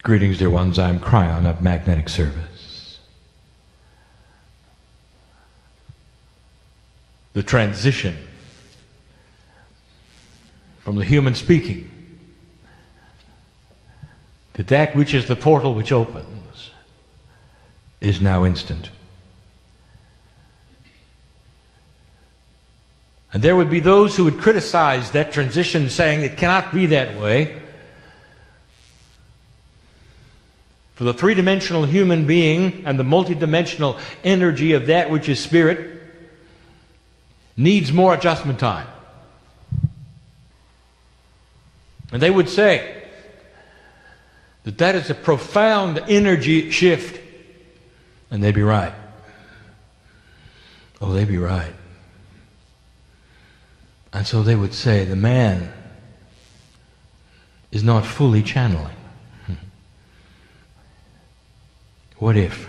Greetings, dear ones. I'm Kryon of Magnetic Service. The transition from the human speaking to that which is the portal which opens is now instant. And there would be those who would criticize that transition, saying it cannot be that way. For the three-dimensional human being and the multidimensional energy of that which is spirit needs more adjustment time. And they would say that that is a profound energy shift. And they'd be right. Oh, they'd be right. And so they would say the man is not fully channeling. What if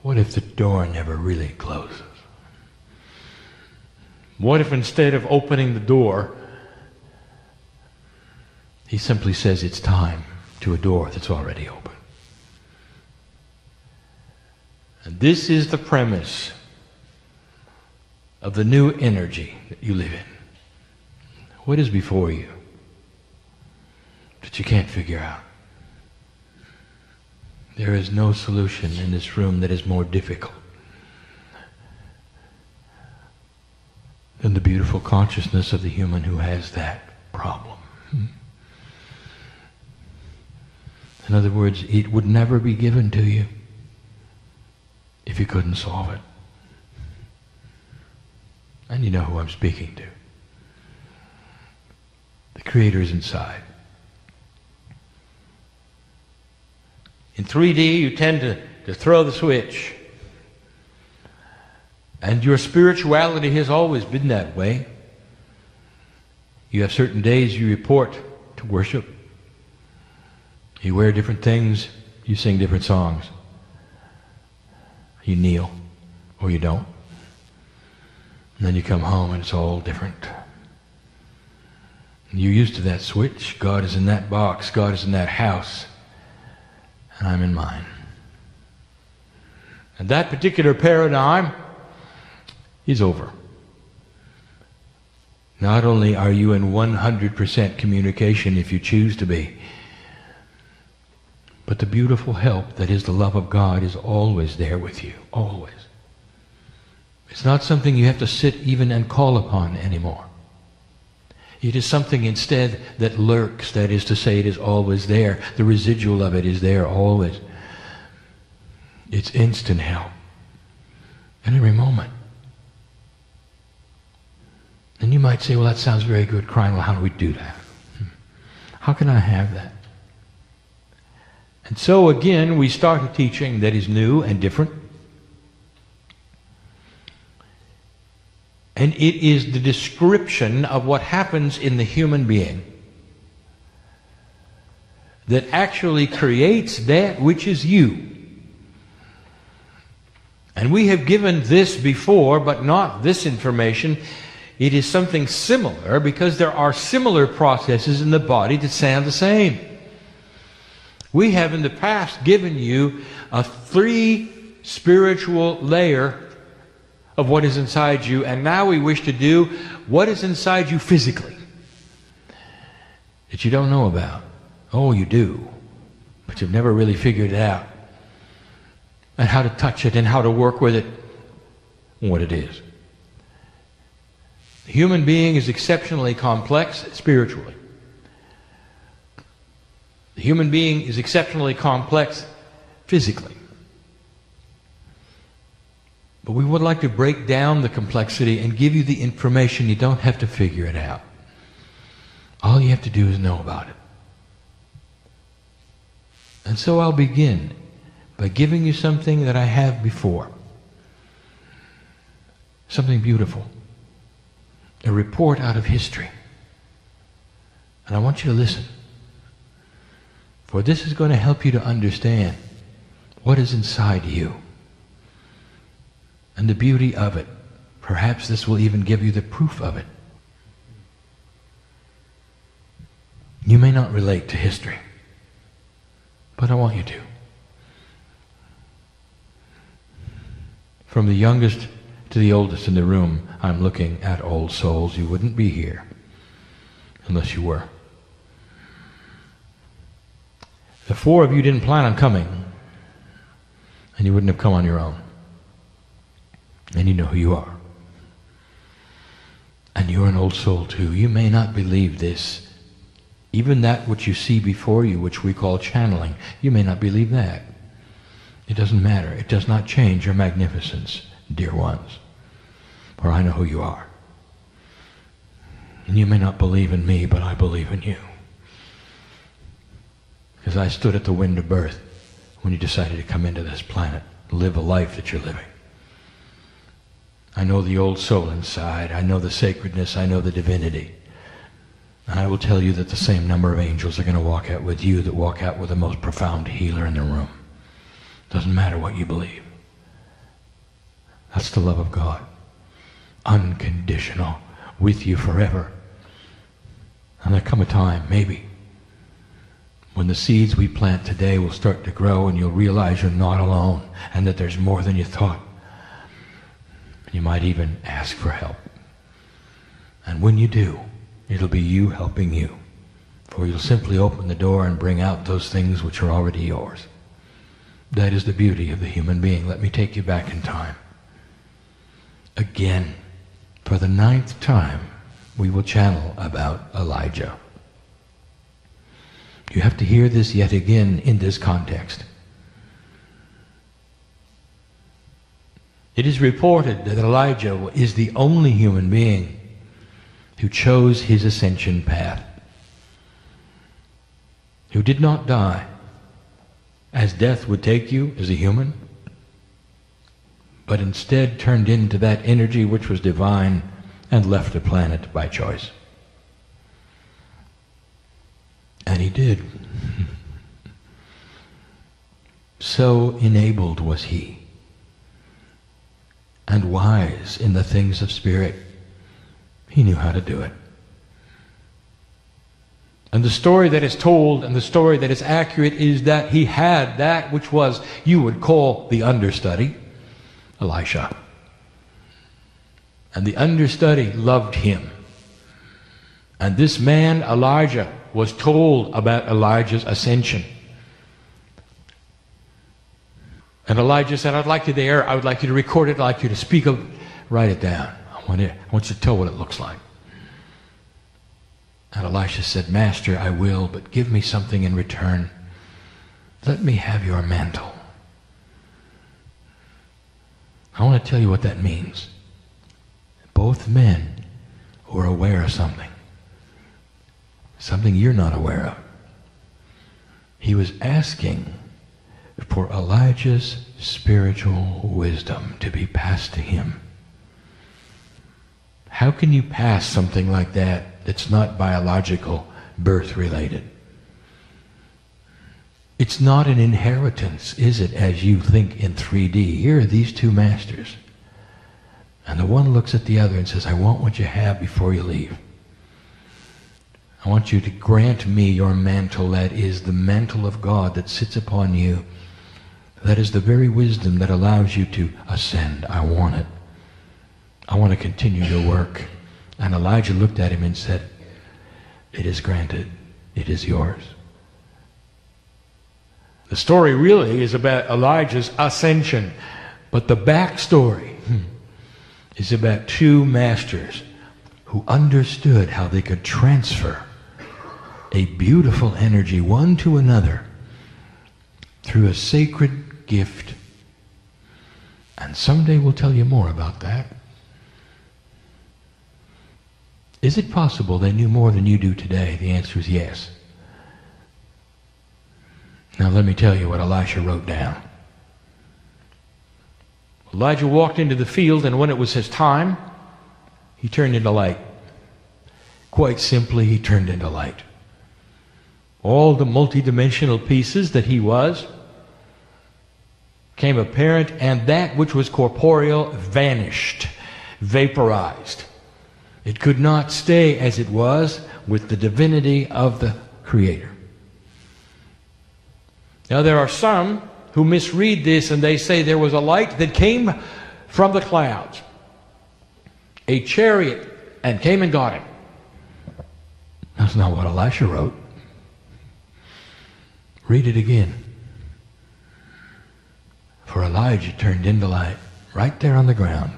the door never really closes? What if instead of opening the door, he simply says it's time to a door that's already open? And this is the premise of the new energy that you live in. What is before you that you can't figure out? There is no solution in this room that is more difficult than the beautiful consciousness of the human who has that problem. In other words, it would never be given to you if you couldn't solve it. And you know who I'm speaking to. The Creator is inside. In 3D, you tend to throw the switch. And your spirituality has always been that way. You have certain days you report to worship. You wear different things. You sing different songs. You kneel, or you don't. And then you come home and it's all different. And you're used to that switch. God is in that box. God is in that house. And I'm in mine. And that particular paradigm is over. Not only are you in 100% communication if you choose to be, but the beautiful help that is the love of God is always there with you. Always. It's not something you have to sit even and call upon anymore. It is something instead that lurks, that is to say, it is always there. The residual of it is there always. It's instant help. In every moment. And you might say, well, that sounds very good, Kryon. Well, how do we do that? How can I have that? And so again, we start a teaching that is new and different. And it is the description of what happens in the human being that actually creates that which is you. And we have given this before, but not this information. It is something similar because there are similar processes in the body that sound the same. We have in the past given you a 3 spiritual layer of what is inside you, and now we wish to do what is inside you physically that you don't know about. Oh, you do, but you've never really figured it out, and how to touch it and how to work with it, and what it is. The human being is exceptionally complex spiritually. The human being is exceptionally complex physically. But we would like to break down the complexity and give you the information. You don't have to figure it out. All you have to do is know about it. And so I'll begin by giving you something that I have before. Something beautiful. A report out of history. And I want you to listen. For this is going to help you to understand what is inside you. And the beauty of it. Perhaps this will even give you the proof of it. You may not relate to history. But I want you to. From the youngest to the oldest in the room, I'm looking at old souls. You wouldn't be here unless you were. The four of you didn't plan on coming, and you wouldn't have come on your own. And you know who you are. And you're an old soul too. You may not believe this. Even that which you see before you, which we call channeling, you may not believe that. It doesn't matter. It does not change your magnificence, dear ones. For I know who you are. And you may not believe in me, but I believe in you. Because I stood at the window of birth when you decided to come into this planet, live a life that you're living. I know the old soul inside. I know the sacredness. I know the divinity. And I will tell you that the same number of angels are going to walk out with you that walk out with the most profound healer in the room. Doesn't matter what you believe. That's the love of God. Unconditional. With you forever. And there'll come a time, maybe, when the seeds we plant today will start to grow and you'll realize you're not alone and that there's more than you thought. You might even ask for help. And when you do, it'll be you helping you. For you'll simply open the door and bring out those things which are already yours. That is the beauty of the human being. Let me take you back in time. Again, for the 9th time, we will channel about Elijah. You have to hear this yet again in this context. It is reported that Elijah is the only human being who chose his ascension path, who did not die as death would take you as a human, but instead turned into that energy which was divine and left the planet by choice. And he did. So enabled was he, and wise in the things of spirit. He knew how to do it. And the story that is told and the story that is accurate is that he had that which was, you would call the understudy, Elisha. And the understudy loved him. And this man, Elijah, was told about Elijah's ascension. And Elijah said, I'd like you there, I would like you to record it, I'd like you to speak of it, write it down. I want you to tell what it looks like. And Elisha said, Master, I will, but give me something in return. Let me have your mantle. I want to tell you what that means. Both men were aware of something you're not aware of. He was asking for Elijah's spiritual wisdom to be passed to him. How can you pass something like that that's not biological, birth-related? It's not an inheritance, is it, as you think in 3D? Here are these two masters. And the one looks at the other and says, I want what you have before you leave. I want you to grant me your mantle. That is the mantle of God that sits upon you. That is the very wisdom that allows you to ascend. I want it. I want to continue your work. And Elijah looked at him and said, it is granted. It is yours. The story really is about Elijah's ascension. But the backstory is about two masters who understood how they could transfer a beautiful energy one to another through a sacred gift. And someday we'll tell you more about that. Is it possible they knew more than you do today? The answer is yes. Now let me tell you what Elisha wrote down. Elijah walked into the field, and when it was his time, he turned into light. Quite simply, he turned into light. All the multidimensional pieces that he was became apparent, and that which was corporeal vanished, vaporized. It could not stay as it was with the divinity of the Creator. Now there are some who misread this and they say there was a light that came from the clouds, a chariot, and came and got him. That's not what Elisha wrote. Read it again. For Elijah turned into light right there on the ground.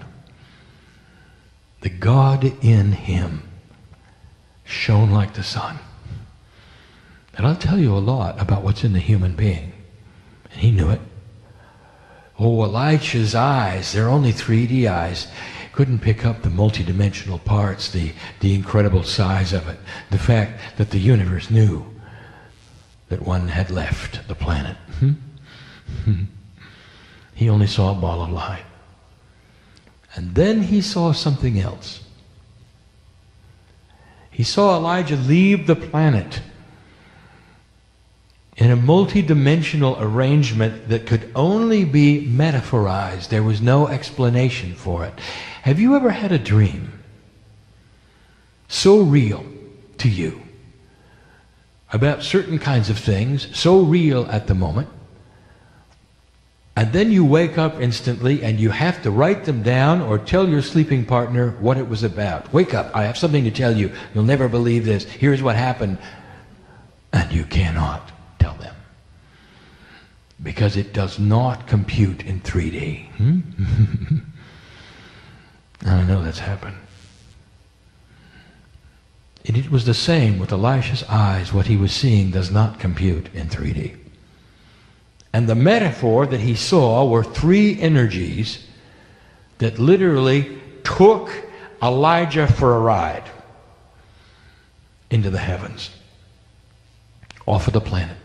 The God in him shone like the sun. And I'll tell you a lot about what's in the human being. And he knew it. Oh, Elisha's eyes, they're only 3D eyes, couldn't pick up the multidimensional parts, the incredible size of it, the fact that the universe knew that one had left the planet. He only saw a ball of light. And then he saw something else. He saw Elijah leave the planet in a multi-dimensional arrangement that could only be metaphorized. There was no explanation for it. Have you ever had a dream so real to you about certain kinds of things, so real at the moment, and then you wake up instantly and you have to write them down or tell your sleeping partner what it was about? Wake up, I have something to tell you. You'll never believe this. Here's what happened. And you cannot tell them, because it does not compute in 3D. I know that's happened. And it was the same with Elisha's eyes. What he was seeing does not compute in 3D. And the metaphor that he saw were 3 energies that literally took Elijah for a ride into the heavens, off of the planet.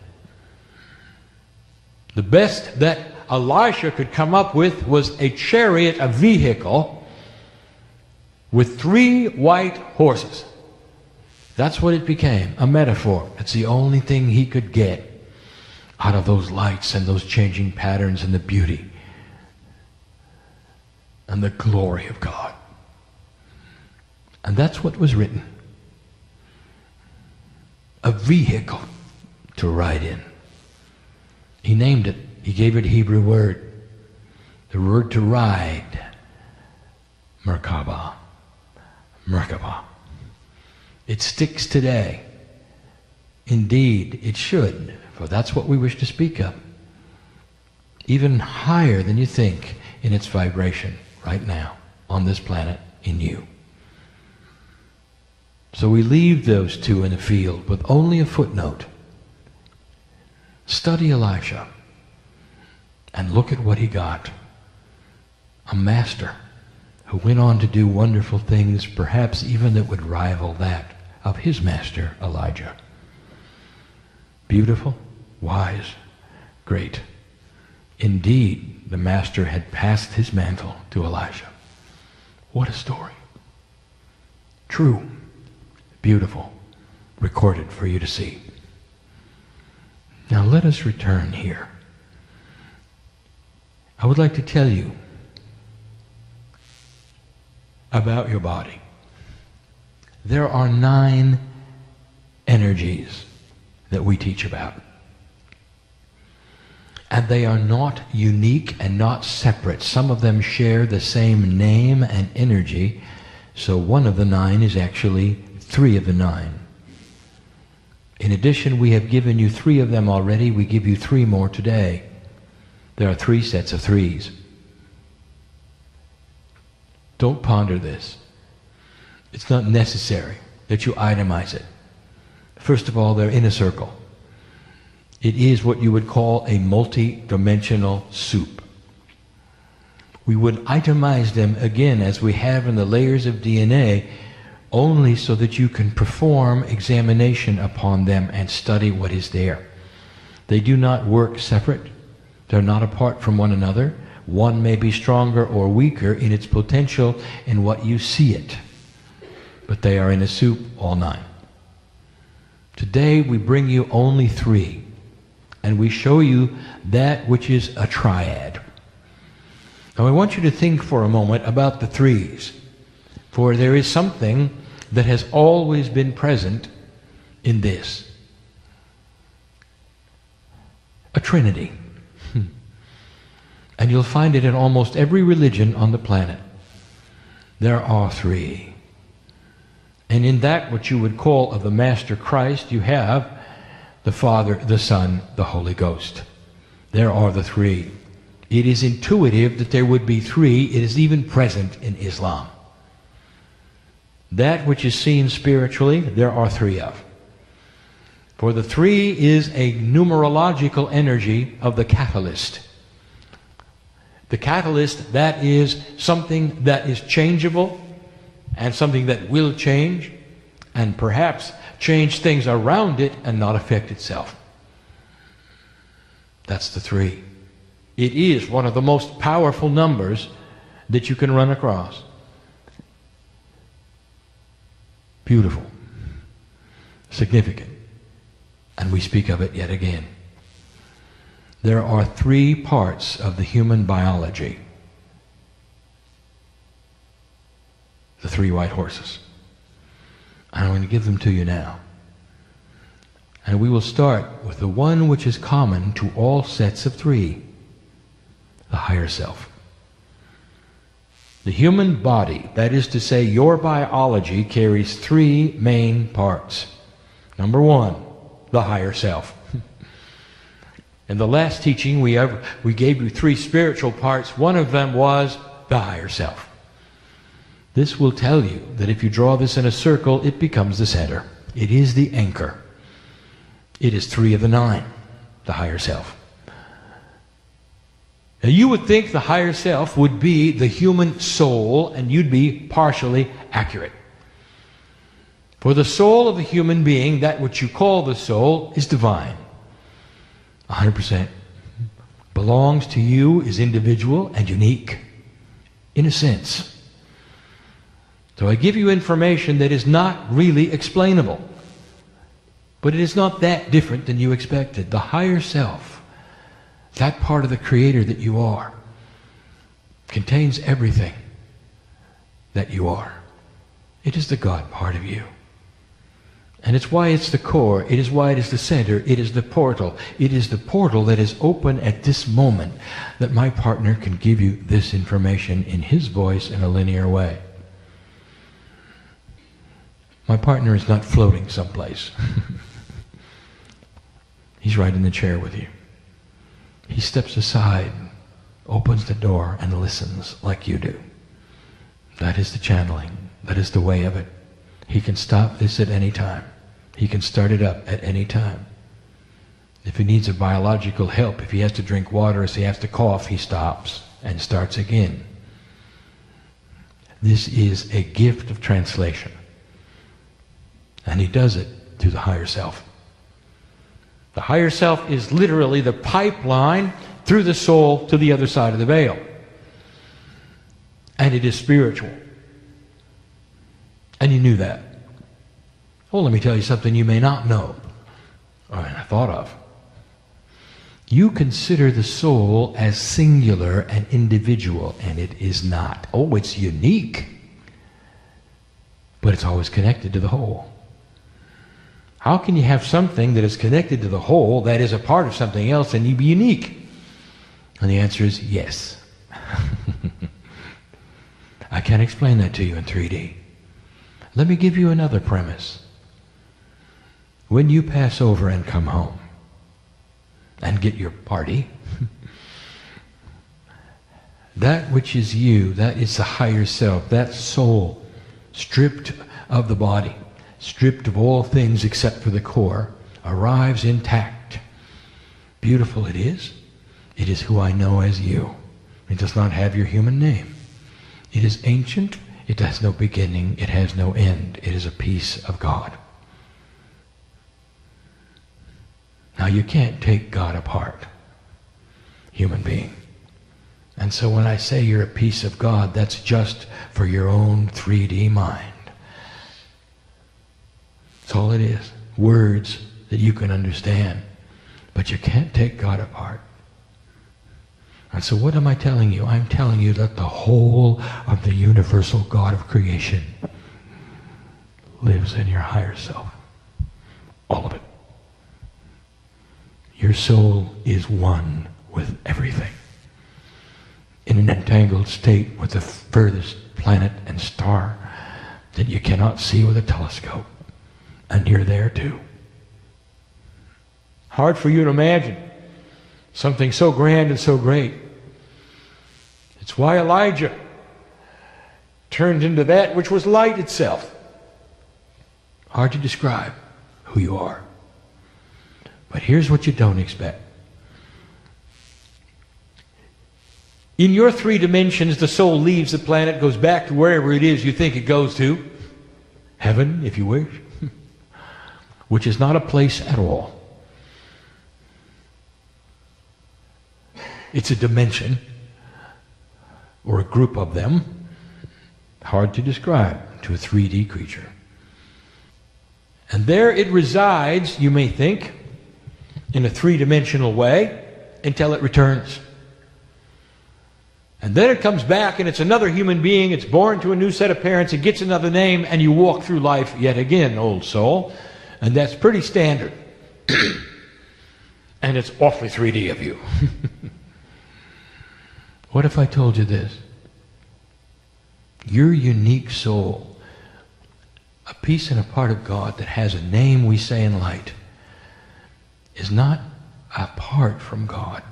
The best that Elisha could come up with was a chariot, a vehicle, with 3 white horses. That's what it became, a metaphor. It's the only thing he could get out of those lights and those changing patterns and the beauty and the glory of God. And that's what was written. A vehicle to ride in. He named it. He gave it a Hebrew word. The word to ride, Merkabah. Merkabah. It sticks today. Indeed, it should, for that's what we wish to speak of. Even higher than you think in its vibration right now on this planet in you. So we leave those 2 in the field with only a footnote. Study Elisha and look at what he got. A master who went on to do wonderful things, perhaps even that would rival that of his master, Elijah. Beautiful, wise, great. Indeed, the master had passed his mantle to Elisha. What a story. True, beautiful, recorded for you to see. Now let us return here. I would like to tell you about your body. There are 9 energies that we teach about. And they are not unique and not separate. Some of them share the same name and energy. So one of the 9 is actually 3 of the 9. In addition, we have given you 3 of them already. We give you 3 more today. There are 3 sets of 3s. Don't ponder this. It's not necessary that you itemize it. First of all, they're in a circle. It is what you would call a multi-dimensional soup. We would itemize them again, as we have in the layers of DNA, only so that you can perform examination upon them and study what is there. They do not work separate. They're not apart from one another. One may be stronger or weaker in its potential in what you see it. But they are in a soup, all 9. Today we bring you only 3. And we show you that which is a triad. Now I want you to think for a moment about the 3s. For there is something that has always been present in this. A Trinity. And you'll find it in almost every religion on the planet. There are three. And in that what you would call of the Master Christ, you have the Father, the Son, the Holy Ghost. There are the three. It is intuitive that there would be three. It is even present in Islam. That which is seen spiritually, there are three of. For the three is a numerological energy of the catalyst. The catalyst, that is something that is changeable and something that will change and perhaps change things around it and not affect itself. That's the three. It is one of the most powerful numbers that you can run across. Beautiful. Significant. And we speak of it yet again. There are three parts of the human biology. The three white horses. And I'm going to give them to you now. And we will start with the one which is common to all sets of three. The higher self. The human body, that is to say your biology, carries three main parts. Number one, the higher self. In the last teaching we gave you three spiritual parts. One of them was the higher self. This will tell you that if you draw this in a circle, it becomes the center. It is the anchor. It is 3 of the 9, the higher self. Now you would think the higher self would be the human soul, and you'd be partially accurate. For the soul of a human being, that which you call the soul, is divine. 100%. Belongs to you, is individual and unique, in a sense. So I give you information that is not really explainable. But it is not that different than you expected. The higher self, that part of the Creator that you are, contains everything that you are. It is the God part of you. And it's why it's the core. It is why it is the center. It is the portal. It is the portal that is open at this moment that my partner can give you this information in his voice in a linear way. My partner is not floating someplace. He's right in the chair with you. He steps aside, opens the door, and listens like you do. That is the channeling. That is the way of it. He can stop this at any time. He can start it up at any time. If he needs a biological help, if he has to drink water, if he has to cough, he stops and starts again. This is a gift of translation. And he does it through the higher self. The higher self is literally the pipeline through the soul to the other side of the veil. And it is spiritual. And you knew that. Well, let me tell you something you may not know, or I thought of. You consider the soul as singular and individual, and it is not. Oh, it's unique, but it's always connected to the whole. How can you have something that is connected to the whole that is a part of something else and you be unique? And the answer is yes. I can't explain that to you in 3D. Let me give you another premise. When you pass over and come home and get your party, that which is you, that is the higher self, that soul, stripped of the body, stripped of all things except for the core, arrives intact. Beautiful it is. It is who I know as you. It does not have your human name. It is ancient. It has no beginning. It has no end. It is a piece of God. Now you can't take God apart, human being. And so when I say you're a piece of God, that's just for your own 3D mind. That's all it is. Words that you can understand. But you can't take God apart. And so what am I telling you? I'm telling you that the whole of the universal God of creation lives in your higher self. All of it. Your soul is one with everything, in an entangled state with the furthest planet and star that you cannot see with a telescope. And you're there too. Hard for you to imagine something so grand and so great. It's why Elijah turned into that which was light itself. Hard to describe who you are. But here's what you don't expect. In your 3 dimensions, the soul leaves the planet, goes back to wherever it is you think it goes to. Heaven, if you wish. Which is not a place at all. It's a dimension, or a group of them, hard to describe to a 3D creature. And there it resides, you may think, in a 3-dimensional way, until it returns. And then it comes back and it's another human being, it's born to a new set of parents, it gets another name, and you walk through life yet again, old soul. And that's pretty standard. And it's awfully 3D of you. What if I told you this? Your unique soul, a piece and a part of God that has a name we say in light, is not apart from God.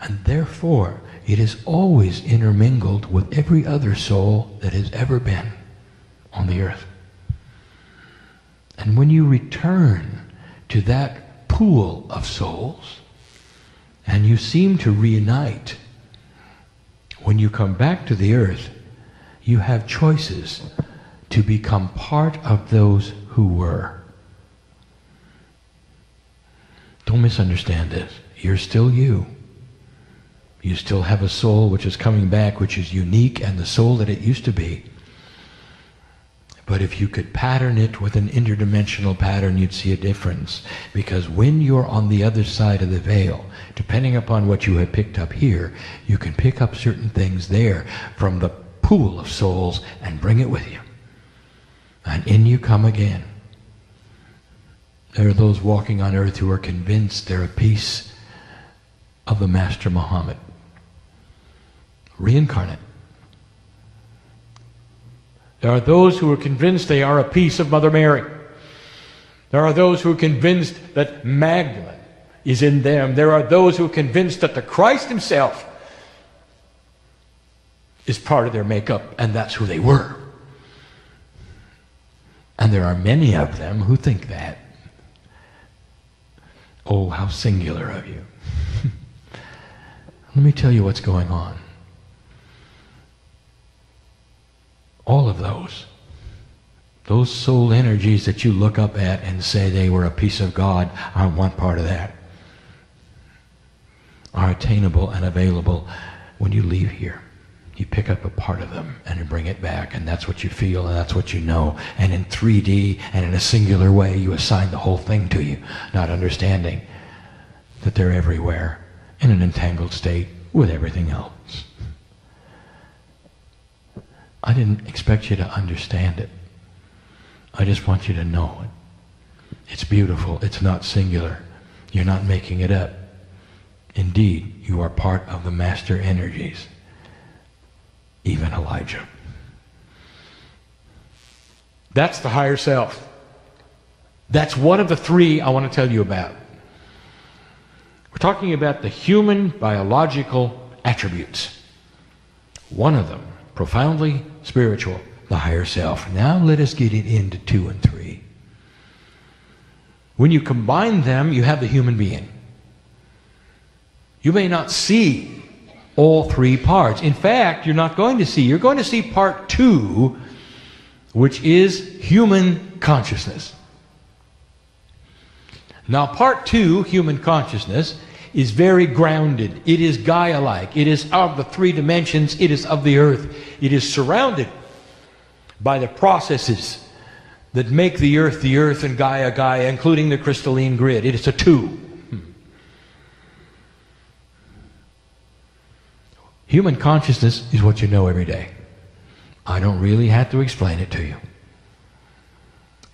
And therefore, it is always intermingled with every other soul that has ever been on the earth. And when you return to that pool of souls, and you seem to reunite, when you come back to the earth, you have choices to become part of those who were. Don't misunderstand this. You're still you. You still have a soul which is coming back, which is unique, and the soul that it used to be. But if you could pattern it with an interdimensional pattern, you'd see a difference. Because when you're on the other side of the veil, depending upon what you have picked up here, you can pick up certain things there from the pool of souls and bring it with you. And in you come again. There are those walking on earth who are convinced they're a piece of the Master Muhammad. Reincarnate. There are those who are convinced they are a piece of Mother Mary. There are those who are convinced that Magdalene is in them. There are those who are convinced that the Christ himself is part of their makeup, and that's who they were. And there are many of them who think that. Oh, how singular of you. Let me tell you what's going on. All of those soul energies that you look up at and say they were a piece of God, I want part of that, are attainable and available when you leave here. You pick up a part of them and you bring it back, and that's what you feel and that's what you know. And in 3D and in a singular way, you assign the whole thing to you, not understanding that they're everywhere in an entangled state with everything else. I didn't expect you to understand it. I just want you to know it. It's beautiful. It's not singular. You're not making it up. Indeed, you are part of the master energies. Even Elijah. That's the higher self. That's one of the 3 I want to tell you about. We're talking about the human biological attributes. One of them, profoundly spiritual, the higher self. Now let us get it into 2 and 3. When you combine them, you have the human being. You may not see all 3 parts. In fact, you're not going to see. You're going to see part 2, which is human consciousness. Now, part 2, human consciousness, is very grounded. It is Gaia-like. It is of the 3 dimensions. It is of the earth. It is surrounded by the processes that make the earth, and Gaia, Gaia, including the crystalline grid. It is a 2. Human consciousness is what you know every day. I don't really have to explain it to you.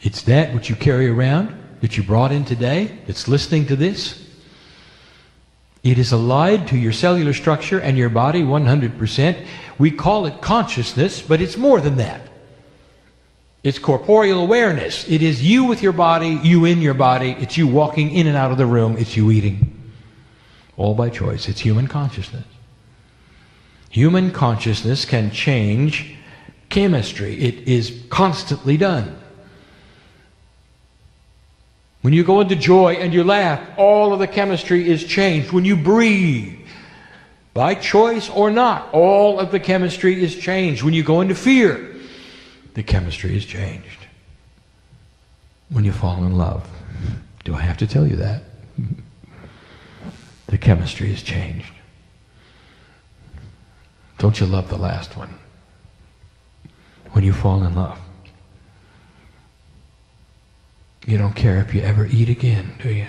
It's that which you carry around that you brought in today, that's listening to this, it is allied to your cellular structure and your body 100%. We call it consciousness, but it's more than that. It's corporeal awareness. It is you with your body, you in your body. It's you walking in and out of the room. It's you eating. All by choice. It's human consciousness. Human consciousness can change chemistry. It is constantly done. When you go into joy and you laugh, all of the chemistry is changed. When you breathe, by choice or not, all of the chemistry is changed. When you go into fear, the chemistry is changed. When you fall in love, do I have to tell you that? The chemistry is changed. Don't you love the last one? When you fall in love, you don't care if you ever eat again, do you?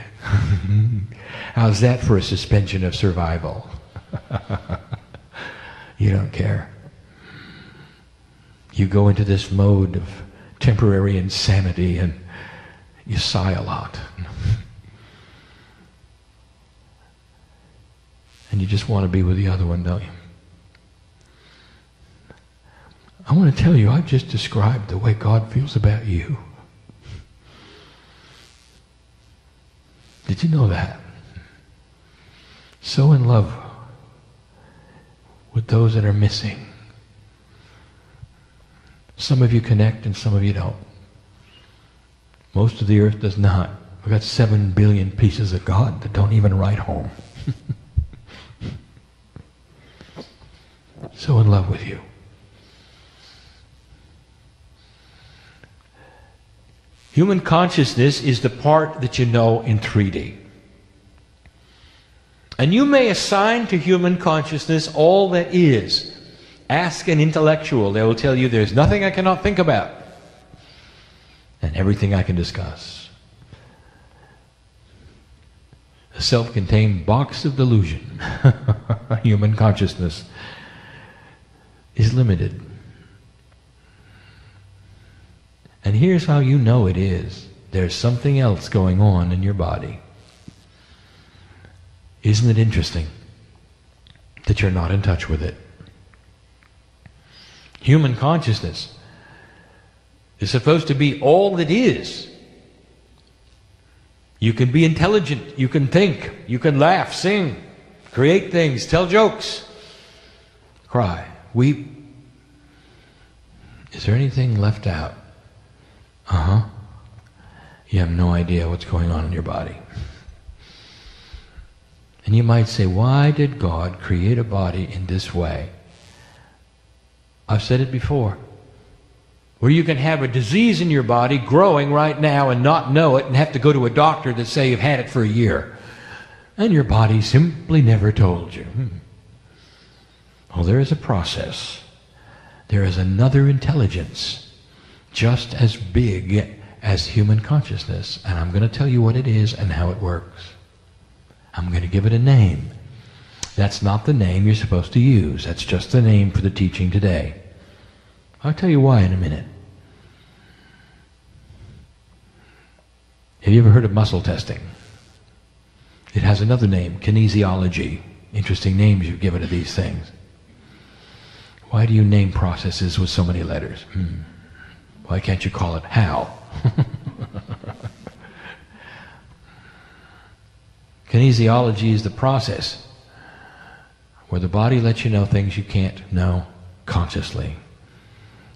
How's that for a suspension of survival? You don't care. You go into this mode of temporary insanity and you sigh a lot. And you just want to be with the other one, don't you? I want to tell you, I've just described the way God feels about you. Did you know that? So in love with those that are missing. Some of you connect and some of you don't. Most of the earth does not. We've got 7 billion pieces of God that don't even write home. So in love with you. Human consciousness is the part that you know in 3D. And you may assign to human consciousness all that is. Ask an intellectual. They will tell you there's nothing I cannot think about and everything I can discuss. A self-contained box of delusion. Human consciousness is limited. And here's how you know it is. There's something else going on in your body. Isn't it interesting that you're not in touch with it? Human consciousness is supposed to be all that is. You can be intelligent, you can think, you can laugh, sing, create things, tell jokes, cry, weep. Is there anything left out? You have no idea what's going on in your body. And you might say, why did God create a body in this way? I've said it before. Where you can have a disease in your body growing right now and not know it and have to go to a doctor that say you've had it for a year. And your body simply never told you. Well, there is a process. There is another intelligence just as big as human consciousness. And I'm going to tell you what it is and how it works. I'm going to give it a name. That's not the name you're supposed to use. That's just the name for the teaching today. I'll tell you why in a minute. Have you ever heard of muscle testing? It has another name, kinesiology. Interesting names you've given to these things. Why do you name processes with so many letters? Why can't you call it how? Kinesiology is the process where the body lets you know things you can't know consciously.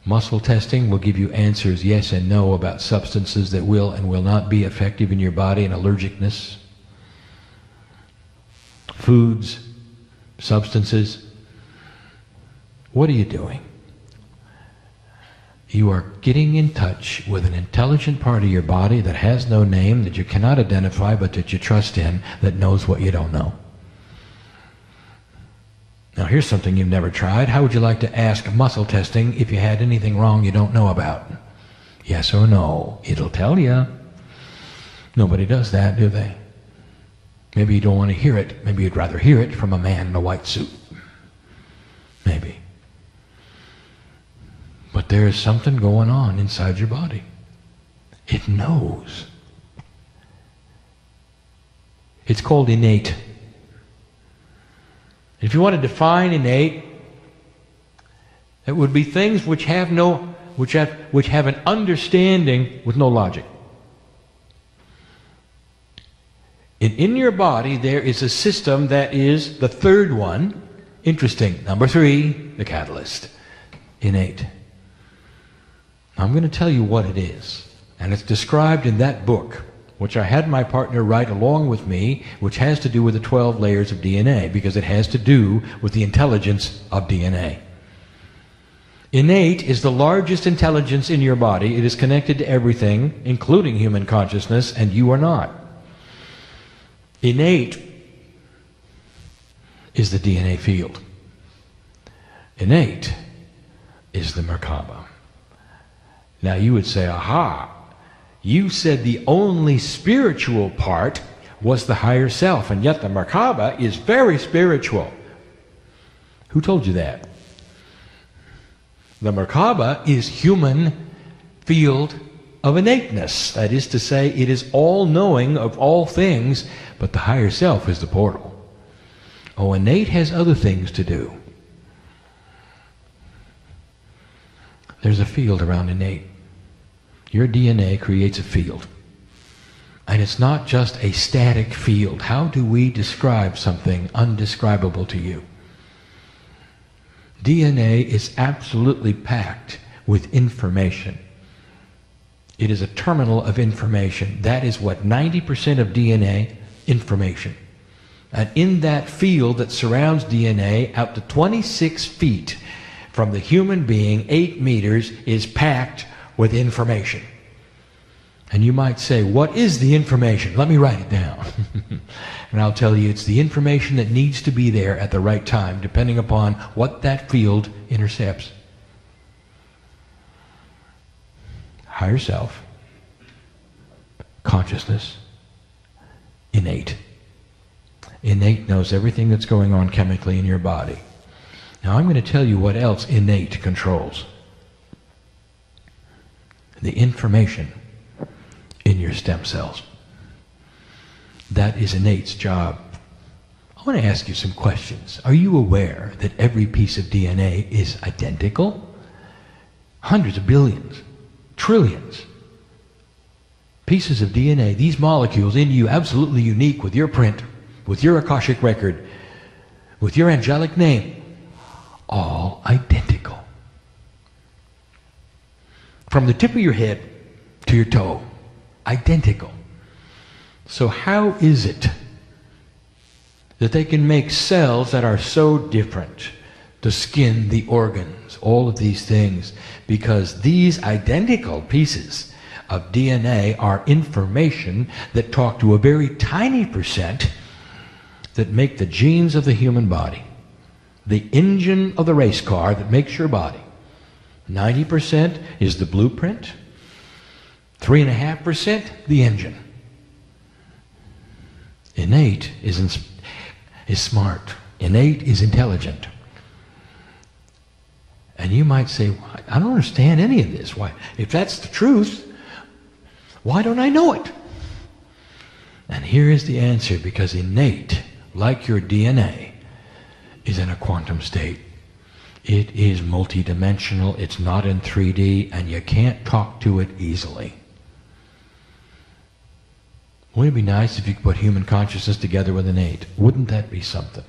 Muscle testing will give you answers yes and no about substances that will and will not be effective in your body and allergicness. Foods, substances. What are you doing? You are getting in touch with an intelligent part of your body that has no name, that you cannot identify, but that you trust in, that knows what you don't know. Now here's something you've never tried. How would you like to ask muscle testing if you had anything wrong you don't know about? Yes or no. It'll tell you. Nobody does that, do they? Maybe you don't want to hear it. Maybe you'd rather hear it from a man in a white suit. Maybe. But there is something going on inside your body. It knows. It's called innate. If you want to define innate, it would be things which have an understanding with no logic. And in your body there is a system that is the third one. Interesting. Number 3, the catalyst. Innate. I'm going to tell you what it is. And it's described in that book, which I had my partner write along with me, which has to do with the 12 layers of DNA, because it has to do with the intelligence of DNA. Innate is the largest intelligence in your body. It is connected to everything, including human consciousness, and you are not. Innate is the DNA field. Innate is the Merkaba. Now you would say, aha, you said the only spiritual part was the higher self, and yet the Merkaba is very spiritual. Who told you that? The Merkaba is human field of innateness. That is to say, it is all-knowing of all things, but the higher self is the portal. Oh, innate has other things to do. There's a field around innate. Your DNA creates a field. And it's not just a static field. How do we describe something undescribable to you? DNA is absolutely packed with information. It is a terminal of information. That is what 90% of DNA, information. And in that field that surrounds DNA, out to 26 feet from the human being, 8 meters, is packed with information. And you might say, what is the information? Let me write it down. And I'll tell you, it's the information that needs to be there at the right time, depending upon what that field intercepts. Higher self, consciousness, innate. Innate knows everything that's going on chemically in your body. Now I'm going to tell you what else innate controls. The information in your stem cells. That is innate's job. I want to ask you some questions. Are you aware that every piece of DNA is identical? Hundreds of billions, trillions pieces of DNA, these molecules in you, absolutely unique, with your print, with your Akashic record, with your angelic name, all identical. From the tip of your head to your toe, identical. So how is it that they can make cells that are so different? The skin, the organs, all of these things. Because these identical pieces of DNA are information that talk to a very tiny percent that make the genes of the human body. The engine of the race car that makes your body. 90% is the blueprint. 3.5% the engine. Innate is smart. Innate is intelligent. And you might say, I don't understand any of this. Why? If that's the truth, why don't I know it? And here is the answer, because innate, like your DNA, is in a quantum state. It is multidimensional, it's not in 3D, and you can't talk to it easily. Wouldn't it be nice if you could put human consciousness together with innate? Wouldn't that be something?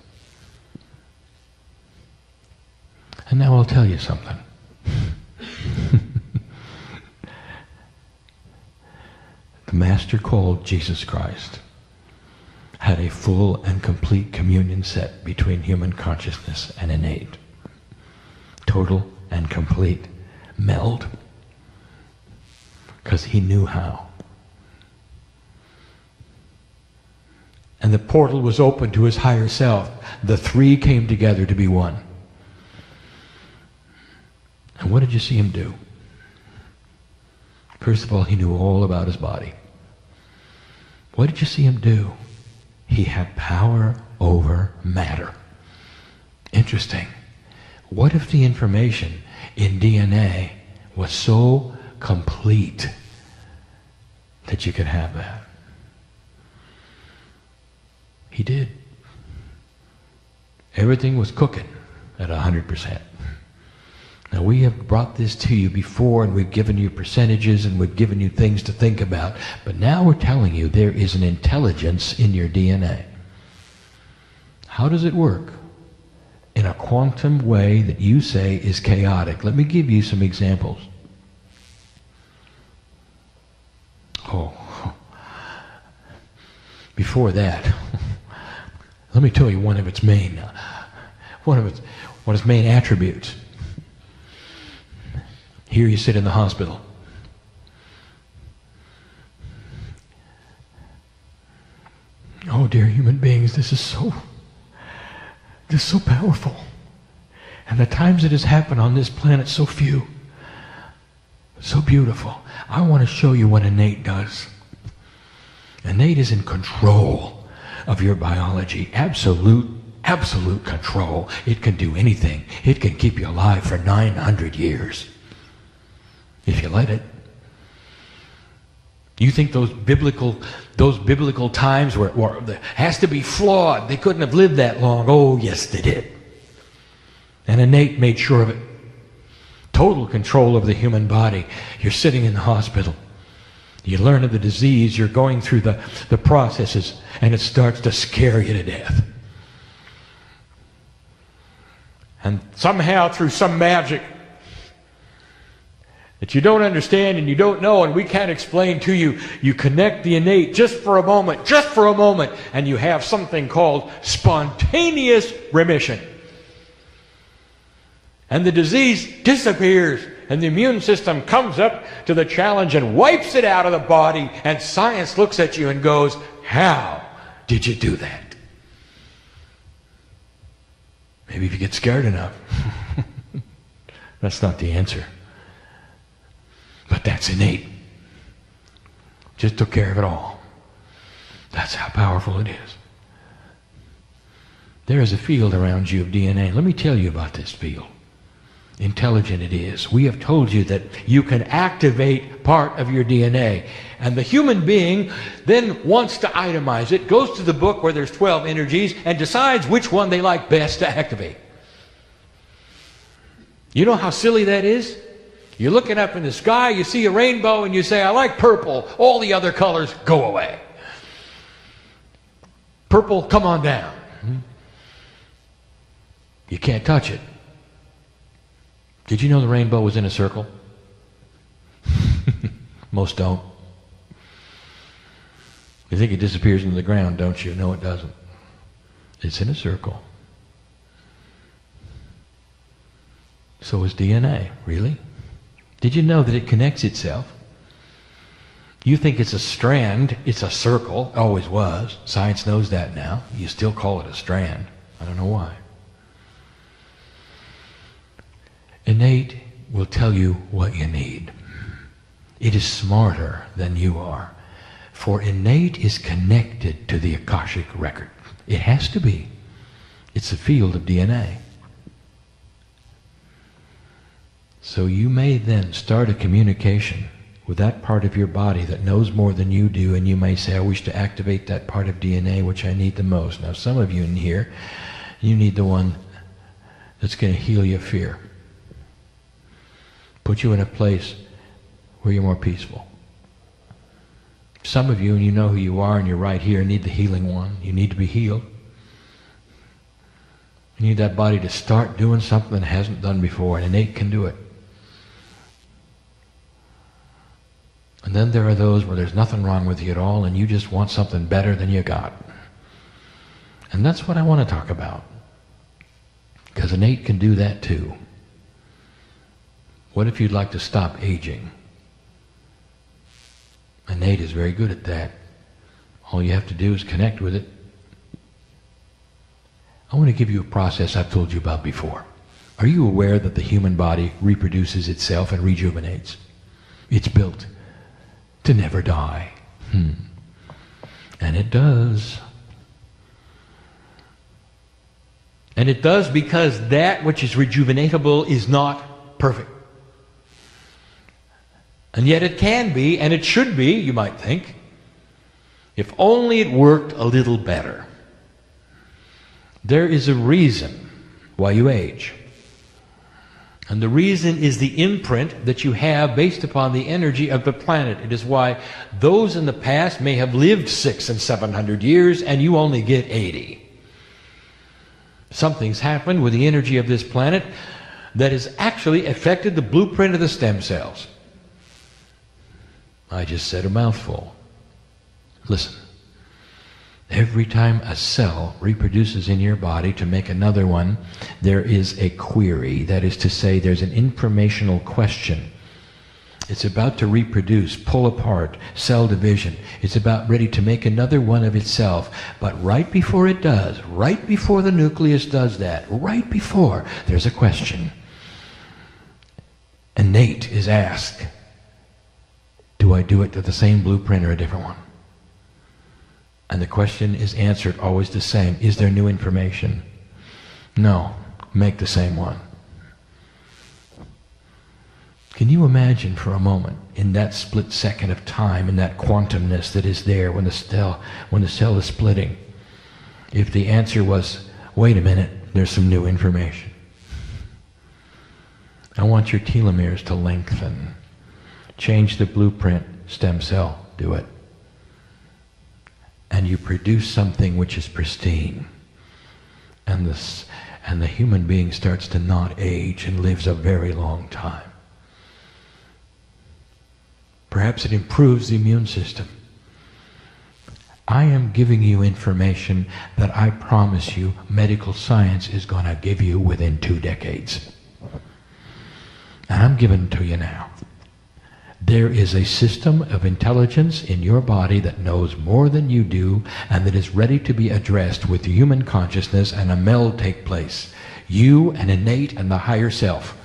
And now I'll tell you something. The Master called Jesus Christ had a full and complete communion set between human consciousness and innate. Total and complete meld. Because he knew how. And the portal was open to his higher self. The three came together to be one. And what did you see him do? First of all, he knew all about his body. What did you see him do? He had power over matter. Interesting. What if the information in DNA was so complete that you could have that? He did. Everything was cooking at 100%. Now, we have brought this to you before, and we've given you percentages, and we've given you things to think about. But now we're telling you there is an intelligence in your DNA. How does it work? In a quantum way that you say is chaotic. Let me give you some examples. Before that, let me tell you one of its main attributes. Here you sit in the hospital. Oh, dear human beings, this is so powerful. And the times it has happened on this planet, so few. So beautiful. I want to show you what innate does. Innate is in control of your biology. Absolute control. It can do anything. It can keep you alive for 900 years. If you let it. You think those biblical times were has to be flawed. They couldn't have lived that long. Oh, yes, they did. And innate made sure of it. Total control of the human body. You're sitting in the hospital. You learn of the disease. You're going through the processes, and it starts to scare you to death. And somehow, through some magic that you don't understand and you don't know and we can't explain to you, you connect the innate just for a moment, and you have something called spontaneous remission. And the disease disappears, and the immune system comes up to the challenge and wipes it out of the body, and science looks at you and goes, how did you do that? Maybe if you get scared enough. That's not the answer. But that's innate. Just took care of it all. That's how powerful it is. There is a field around you of DNA. Let me tell you about this field. Intelligent it is. We have told you that you can activate part of your DNA. And the human being then wants to itemize it, goes to the book where there's 12 energies, and decides which one they like best to activate. You know how silly that is? You're looking up in the sky, you see a rainbow, and you say, I like purple. All the other colors go away. Purple, come on down. You can't touch it. Did you know the rainbow was in a circle? Most don't. You think it disappears into the ground, don't you? No, it doesn't. It's in a circle. So is DNA, really? Did you know that it connects itself? You think it's a strand, it's a circle, always was. Science knows that now. You still call it a strand. I don't know why. Innate will tell you what you need. It is smarter than you are. For innate is connected to the Akashic record. It has to be. It's a field of DNA. So you may then start a communication with that part of your body that knows more than you do, and you may say, I wish to activate that part of DNA which I need the most. Now some of you in here, you need the one that's going to heal your fear. Put you in a place where you're more peaceful. Some of you, and you know who you are and you're right here, need the healing one. You need to be healed. You need that body to start doing something it hasn't done before, and innate can do it. And then there are those where there's nothing wrong with you at all and you just want something better than you got. And that's what I want to talk about. Because innate can do that too. What if you'd like to stop aging? Innate is very good at that. All you have to do is connect with it. I want to give you a process I've told you about before. Are you aware that the human body reproduces itself and rejuvenates? It's built to never die. And it does. And it does because that which is rejuvenatable is not perfect. And yet it can be, and it should be, you might think, if only it worked a little better. There is a reason why you age. And the reason is the imprint that you have based upon the energy of the planet. It is why those in the past may have lived 600 and 700 years and you only get 80. Something's happened with the energy of this planet that has actually affected the blueprint of the stem cells. I just said a mouthful. Listen. Every time a cell reproduces in your body to make another one, there is a query. That is to say, there's an informational question. It's about to reproduce, pull apart, cell division. It's about ready to make another one of itself. But right before it does, right before the nucleus does that, right before, there's a question. Innate is asked, do I do it to the same blueprint or a different one? And the question is answered always the same. Is there new information? No. Make the same one. Can you imagine for a moment, in that split second of time, in that quantumness that is there when the cell is splitting, if the answer was, wait a minute, there's some new information. I want your telomeres to lengthen. Change the blueprint, stem cell, do it. And you produce something which is pristine. And the human being starts to not age and lives a very long time. Perhaps it improves the immune system. I am giving you information that I promise you medical science is going to give you within 2 decades. And I'm giving it to you now. There is a system of intelligence in your body that knows more than you do and that is ready to be addressed with human consciousness, and a meld take place. You and innate and the higher self.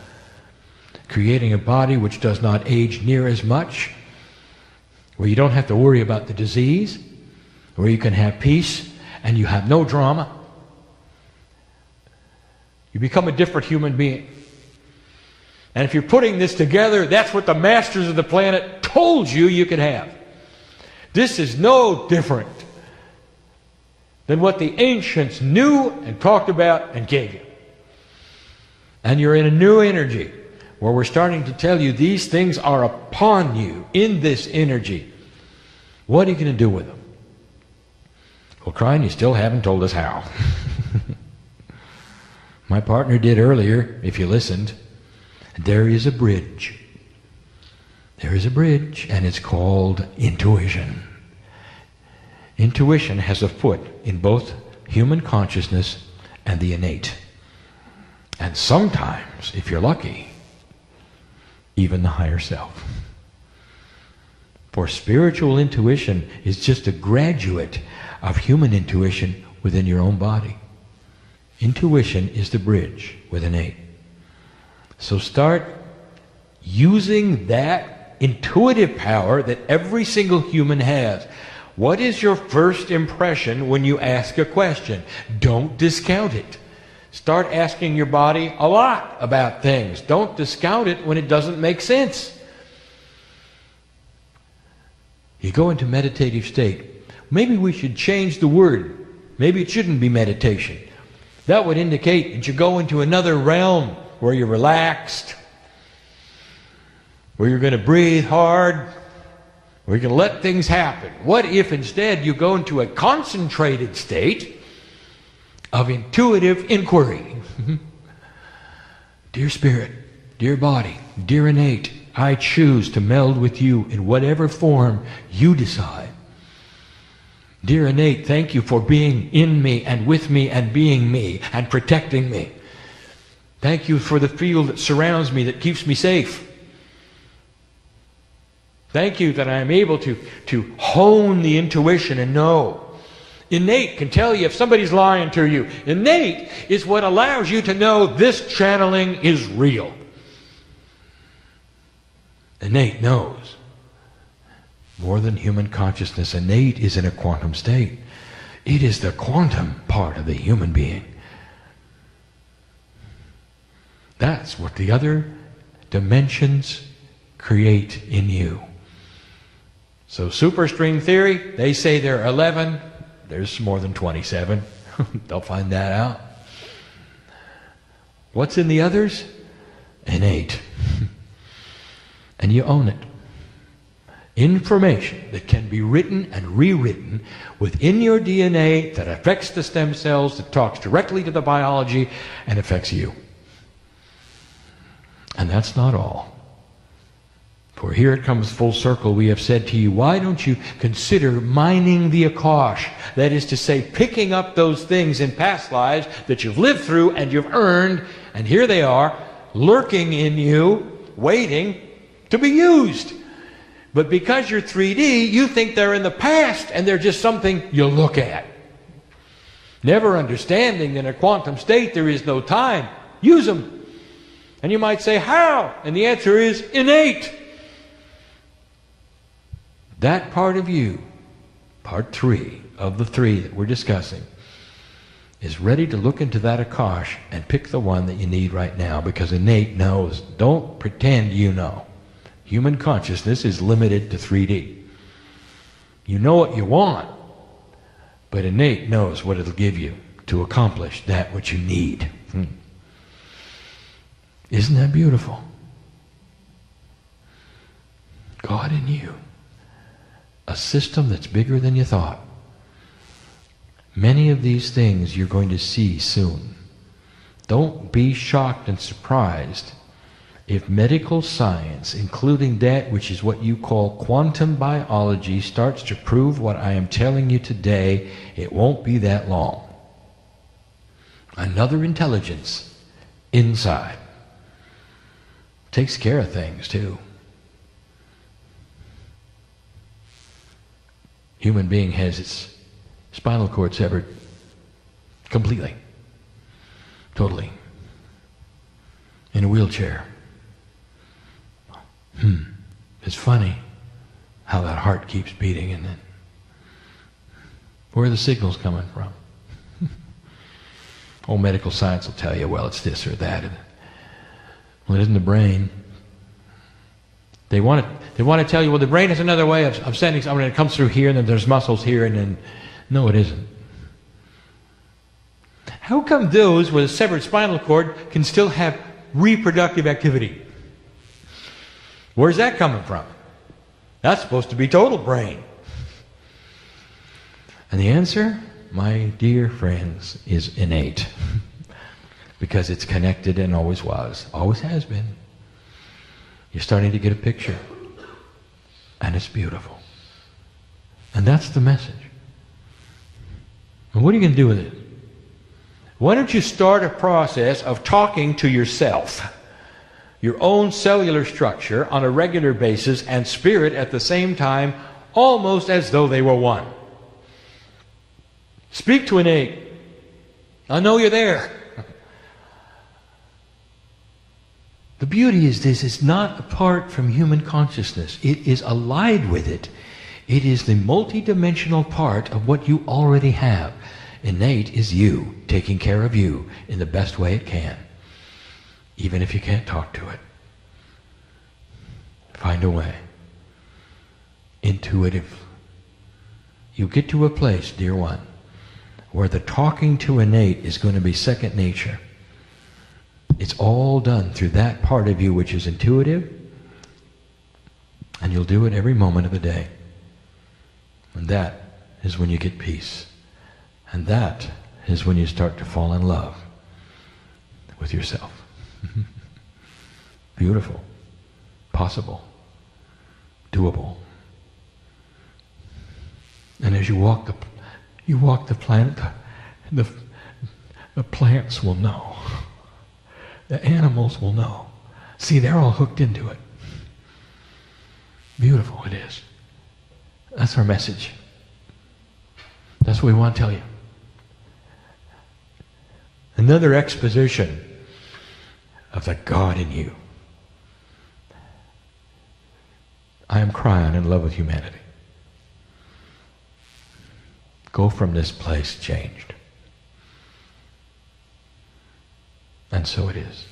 Creating a body which does not age near as much, where you don't have to worry about the disease, where you can have peace and you have no drama. You become a different human being. And if you're putting this together, that's what the masters of the planet told you you could have. This is no different than what the ancients knew and talked about and gave you. And you're in a new energy where we're starting to tell you these things are upon you in this energy. What are you going to do with them? Well, Kryon, you still haven't told us how. My partner did earlier, if you listened. There is a bridge. There is a bridge, and it's called intuition. Intuition has a foot in both human consciousness and the innate. And sometimes, if you're lucky, even the higher self. For spiritual intuition is just a graduate of human intuition within your own body. Intuition is the bridge with innate. So start using that intuitive power that every single human has. What is your first impression when you ask a question? Don't discount it. Start asking your body a lot about things. Don't discount it when it doesn't make sense. You go into meditative state. Maybe we should change the word. Maybe it shouldn't be meditation. That would indicate that you go into another realm where you're relaxed, where you're going to breathe hard, where you're going to let things happen. What if instead you go into a concentrated state of intuitive inquiry? Dear spirit, dear body, dear innate, I choose to meld with you in whatever form you decide. Dear innate, thank you for being in me and with me and being me and protecting me. Thank you for the field that surrounds me, that keeps me safe. Thank you that I am able to hone the intuition and know. Innate can tell you if somebody's lying to you. Innate is what allows you to know this channeling is real. Innate knows. More than human consciousness, innate is in a quantum state. It is the quantum part of the human being. That's what the other dimensions create in you. So superstring theory, they say there are 11. There's more than 27. They'll find that out. What's in the others? Innate. And you own it. Information that can be written and rewritten within your DNA that affects the stem cells, that talks directly to the biology, and affects you. And that's not all. For here it comes full circle. We have said to you, why don't you consider mining the Akash? That is to say, picking up those things in past lives that you've lived through and you've earned, and here they are, lurking in you, waiting to be used. But because you're 3D, you think they're in the past and they're just something you look at. Never understanding that in a quantum state there is no time. Use them. And you might say, how? And the answer is innate. That part of you, part 3 of the 3 that we're discussing, is ready to look into that Akash and pick the one that you need right now, because innate knows. Don't pretend you know. Human consciousness is limited to 3D. You know what you want, but innate knows what it'll give you to accomplish that which you need. Isn't that beautiful? God in you. A system that's bigger than you thought. Many of these things you're going to see soon. Don't be shocked and surprised if medical science, including that which is what you call quantum biology, starts to prove what I am telling you today. It won't be that long. Another intelligence inside takes care of things too. Human being has its spinal cord severed completely, totally, in a wheelchair. It's funny how that heart keeps beating, and then where are the signals coming from? Old medical science will tell you, well, it's this or that. Well, it isn't the brain. They want to tell you, well, the brain is another way of sending something, and it comes through here, and then there's muscles here, and then... No, it isn't. How come those with a severed spinal cord can still have reproductive activity? Where's that coming from? That's supposed to be total brain. And the answer, my dear friends, is innate. Because it's connected and always was. Always has been. You're starting to get a picture. And it's beautiful. And that's the message. And what are you going to do with it? Why don't you start a process of talking to yourself, your own cellular structure on a regular basis, and spirit at the same time, almost as though they were one. Speak to innate. I know you're there. The beauty is this, it's not apart from human consciousness. It is allied with it. It is the multidimensional part of what you already have. Innate is you, taking care of you in the best way it can. Even if you can't talk to it. Find a way. Intuitive. You get to a place, dear one, where the talking to innate is going to be second nature. It's all done through that part of you which is intuitive, and you'll do it every moment of the day. And that is when you get peace. And that is when you start to fall in love with yourself. Beautiful. Possible. Doable. And as you walk the planet, the plants will know. The animals will know. See, they're all hooked into it. Beautiful it is. That's our message. That's what we want to tell you. Another exposition of the God in you. I am Kryon, in love with humanity. Go from this place changed. And so it is.